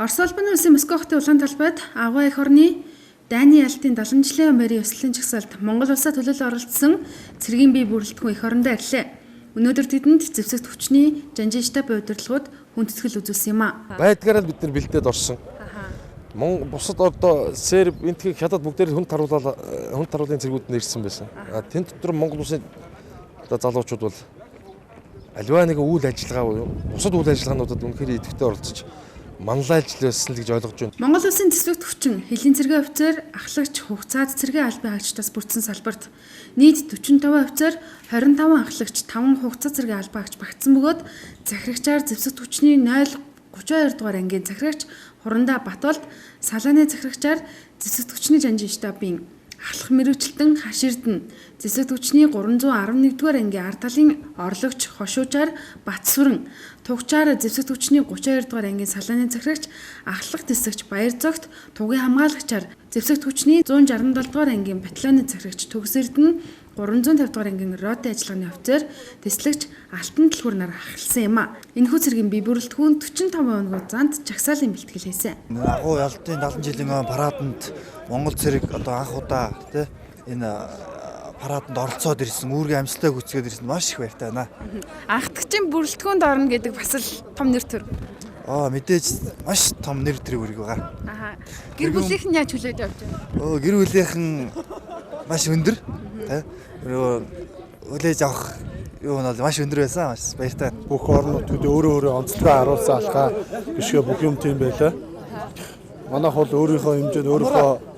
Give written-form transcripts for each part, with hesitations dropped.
Орос улбаны улсын Москва хотын улаан талбайд Авга эх орны Дайны ялтын 70 жилийн байрын ёслолын жагсаалд Монгол улсаа төлөөлөл оролцсон цэргийн бие бүрэлдэхүүн эх орондоо ирлээ. Өнөөдөр тэдэнд зэвсэгт хүчний жанжин штаб удирдлагууд хүндэтгэл үзүүлсэн юм а. Байдгаараа бид нар бэлдээд орсон. Бусад одоо Серб, Энтхийг хятад бүгдээр хүнд таруулын цэргүүд нэрсэн байсан. Тэнд дотор Монгол улсын одоо залуучууд бол аливаа нэг үйл ажиллагаа буюу бусад үйл ажиллагаануудад үнэхээр идэвхтэй оролцож манлайлж байсан л гэж ойлгож байна. Монгол улсын зэвсэгт хүчин хэлийн цэргийн офицер, ахлагч, хугацаад цэргийн албан хаагчдаас бүрдсэн салбарт нийт 45 офицер, 25 ахлагч, 5 хугацаа цэргийн албан хаагч багтсан бөгөөд захирагчаар зэвсэгт хүчний 032 дугаар ангийн захирагч Хурандаа Батболд, Салааны захирагчаар зэвсэгт хүчний жанжин штабын ахлах мэргэжилтэн Хаширдэн, зэвсэгт хүчний 311 дугаар ангийн ард талын орлогч Хошуучаар Батсүрэн, Тугчаар зэвсэгт хүчний 32 дугаар ангийн Салааны захирагч ахлах дэсэгч Баярзогт, Тугийн хамгаалагчаар зэвсэгт хүчний 167 дугаар ангийн батальоны захирагч Төгсөрдөн, 350 дугаар ангийн роты ажиллагааны офицер, тэслэгч Алтан Дэлгүүр нар ахалсан юм а. Энэхүү цэргийн бие бүрэлдэхүүн 45 хоногоо занд жагсаалын бэлтгэл хийсэн. Агуу ялтын 70 жилийн параданд Монгол цэрэг одоо анх удаа тий энэ параданд оролцоод ирсэн, үүргийн амжилтаа гүйцэтгээд ирсэн маш их баяртай байна. Анхдагчийн бүрэлдэхүүнд орно гэдэг бас л том нэр төр. Мэдээж маш том нэр төрийг өргөг байгаа. Гэр бүлийнхэн яаж хүлээж авч байна? Гэр бүлийнхэн маш өндөр тий хүлээж авах юу нь маш өндөр байсан, маш баяртай. Бүх орнуудад өөрөө онцлогоо харуулсан алхаа бишгээ бүх юм тийм байлаа. Манайх бол өөрийнхөө хэмжээнд өөрийнхөө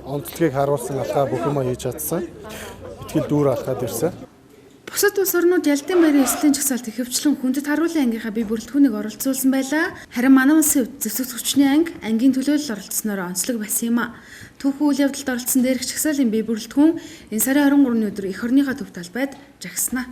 онцлогийг харуулсан алхаа бүх юм хийж чадсан. Итгэл дүүр алхаад ирсэн. Бусад улс орнууд ялтын байрын ёслолын жагсаалт ихэвчлэн хүндэт харуулын ангийнхаа бие бүрэлдэхүүнийг оролцуулсан байлаа. Харин манай улсын хувьд зэвсэгт хүчний анги ангийн төлөөлөл оролцсноор онцлог байсан юм а. Түүхэн үйл явдалд оролцсон дээрх жагсаалын бие бүрэлдэхүүн энэ сарын 23-ны өдөр эх орныхоо төв талбайд жагснаа.